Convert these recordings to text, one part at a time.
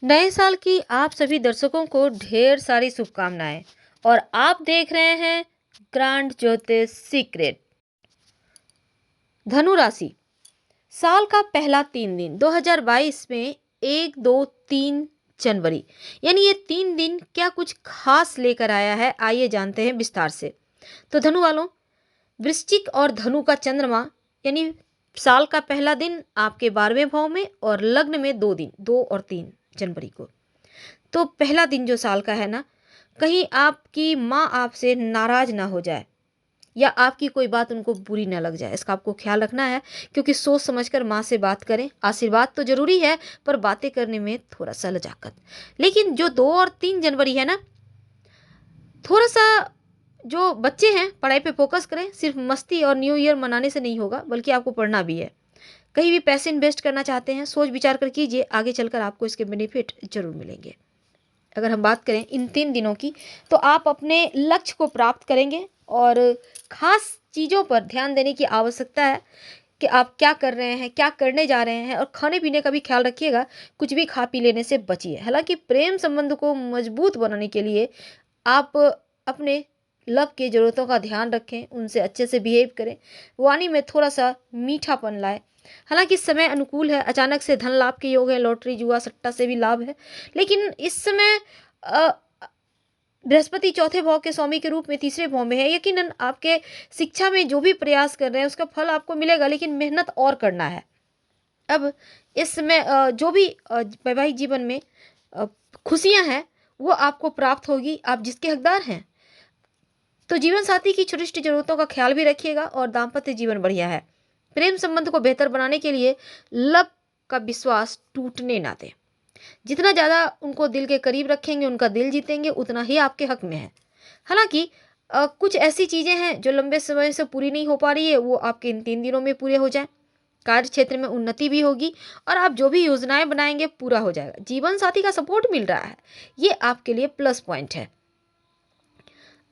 नए साल की आप सभी दर्शकों को ढेर सारी शुभकामनाएं। और आप देख रहे हैं ग्रांड ज्योतिष सीक्रेट। धनु राशि, साल का पहला 3 दिन 2022 में 1, 2, 3 जनवरी, यानी ये 3 दिन क्या कुछ खास लेकर आया है, आइए जानते हैं विस्तार से। तो धनु वालों, वृश्चिक और धनु का चंद्रमा यानी साल का पहला दिन आपके 12वें भाव में और लग्न में 2 दिन 2 और 3 जनवरी को। तो पहला दिन जो साल का है ना, कहीं आपकी माँ आपसे नाराज ना हो जाए या आपकी कोई बात उनको बुरी ना लग जाए, इसका आपको ख्याल रखना है। क्योंकि सोच समझकर माँ से बात करें। आशीर्वाद तो जरूरी है, पर बातें करने में थोड़ा सा लजाकत। लेकिन जो 2 और 3 जनवरी है ना, थोड़ा सा जो बच्चे हैं पढ़ाई पे फोकस करें। सिर्फ मस्ती और न्यू ईयर मनाने से नहीं होगा, बल्कि आपको पढ़ना भी है। कहीं भी पैसे इन्वेस्ट करना चाहते हैं, सोच विचार कर कीजिए, आगे चलकर आपको इसके बेनिफिट जरूर मिलेंगे। अगर हम बात करें इन 3 दिनों की, तो आप अपने लक्ष्य को प्राप्त करेंगे और खास चीज़ों पर ध्यान देने की आवश्यकता है कि आप क्या कर रहे हैं, क्या करने जा रहे हैं। और खाने पीने का भी ख्याल रखिएगा, कुछ भी खा पी लेने से बचिए। हालांकि प्रेम संबंध को मजबूत बनाने के लिए आप अपने लव की ज़रूरतों का ध्यान रखें, उनसे अच्छे से बिहेव करें, वाणी में थोड़ा सा मीठापन लाए। हालांकि समय अनुकूल है, अचानक से धन लाभ के योग है, लॉटरी जुआ सट्टा से भी लाभ है। लेकिन इस समय अ, बृहस्पति चौथे भाव के स्वामी के रूप में तीसरे भाव में है। यकीनन आपके शिक्षा में जो भी प्रयास कर रहे हैं उसका फल आपको मिलेगा, लेकिन मेहनत और करना है। अब इस समय जो भी वैवाहिक जीवन में अ, खुशियां हैं वो आपको प्राप्त होगी, आप जिसके हकदार हैं। तो जीवन साथी की छोटी छोटी जरूरतों का ख्याल भी रखिएगा और दाम्पत्य जीवन बढ़िया है। प्रेम संबंध को बेहतर बनाने के लिए लव का विश्वास टूटने ना दें। जितना ज़्यादा उनको दिल के करीब रखेंगे, उनका दिल जीतेंगे, उतना ही आपके हक में है। हालांकि कुछ ऐसी चीज़ें हैं जो लंबे समय से पूरी नहीं हो पा रही है, वो आपके इन 3 दिनों में पूरे हो जाए। कार्य क्षेत्र में उन्नति भी होगी और आप जो भी योजनाएं बनाएंगे पूरा हो जाएगा। जीवन साथी का सपोर्ट मिल रहा है, ये आपके लिए प्लस पॉइंट है।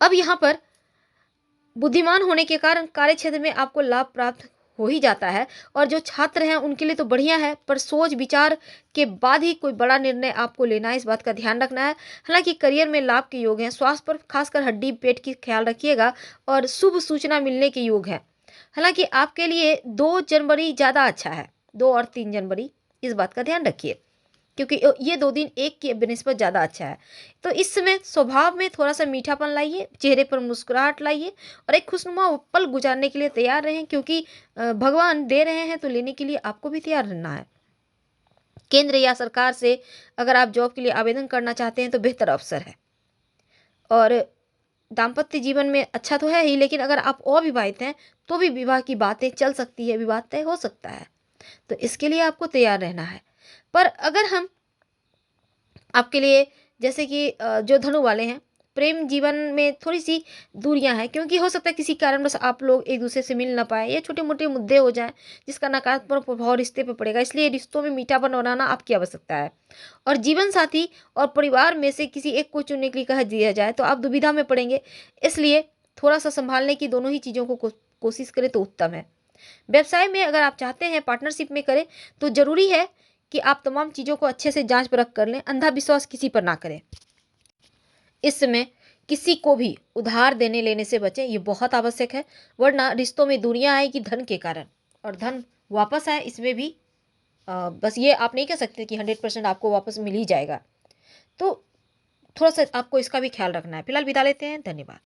अब यहाँ पर बुद्धिमान होने के कारण कार्य क्षेत्र में आपको लाभ प्राप्त हो ही जाता है। और जो छात्र हैं उनके लिए तो बढ़िया है, पर सोच विचार के बाद ही कोई बड़ा निर्णय आपको लेना है, इस बात का ध्यान रखना है। हालांकि करियर में लाभ के योग हैं, स्वास्थ्य पर खासकर हड्डी पेट की ख्याल रखिएगा और शुभ सूचना मिलने के योग है। हालांकि आपके लिए 2 जनवरी ज़्यादा अच्छा है, 2 और 3 जनवरी, इस बात का ध्यान रखिए। क्योंकि ये 2 दिन एक की बनिस्बत ज़्यादा अच्छा है। तो इस समय स्वभाव में थोड़ा सा मीठापन लाइए, चेहरे पर मुस्कुराहट लाइए और एक खुशनुमा पल गुजारने के लिए तैयार रहें। क्योंकि भगवान दे रहे हैं तो लेने के लिए आपको भी तैयार रहना है। केंद्र या सरकार से अगर आप जॉब के लिए आवेदन करना चाहते हैं तो बेहतर अवसर है। और दाम्पत्य जीवन में अच्छा तो है ही, लेकिन अगर आप अविवाहित हैं तो भी विवाह की बातें चल सकती है, विवाह तय हो सकता है। तो इसके लिए आपको तैयार रहना है। पर अगर हम आपके लिए, जैसे कि जो धनु वाले हैं, प्रेम जीवन में थोड़ी सी दूरियां हैं, क्योंकि हो सकता है किसी कारणवश आप लोग एक दूसरे से मिल ना पाए या छोटे मोटे मुद्दे हो जाएं, जिसका नकारात्मक प्रभाव रिश्ते पर पड़ेगा। इसलिए रिश्तों में मीठापन बनाना आपकी आवश्यकता है। और जीवन साथी और परिवार में से किसी एक को चुनने के लिए कह दिया जाए तो आप दुविधा में पड़ेंगे। इसलिए थोड़ा सा संभालने की दोनों ही चीज़ों को कोशिश करें तो उत्तम है। व्यवसाय में अगर आप चाहते हैं पार्टनरशिप में करें, तो जरूरी है कि आप तमाम चीज़ों को अच्छे से जांच परख कर लें। अंधा विश्वास किसी पर ना करें। इस समय किसी को भी उधार देने लेने से बचें, ये बहुत आवश्यक है। वरना रिश्तों में दूरियां आएगी धन के कारण, और धन वापस आए इसमें भी बस ये आप नहीं कह सकते कि 100% आपको वापस मिल ही जाएगा। तो थोड़ा सा आपको इसका भी ख्याल रखना है। फिलहाल विदा लेते हैं, धन्यवाद।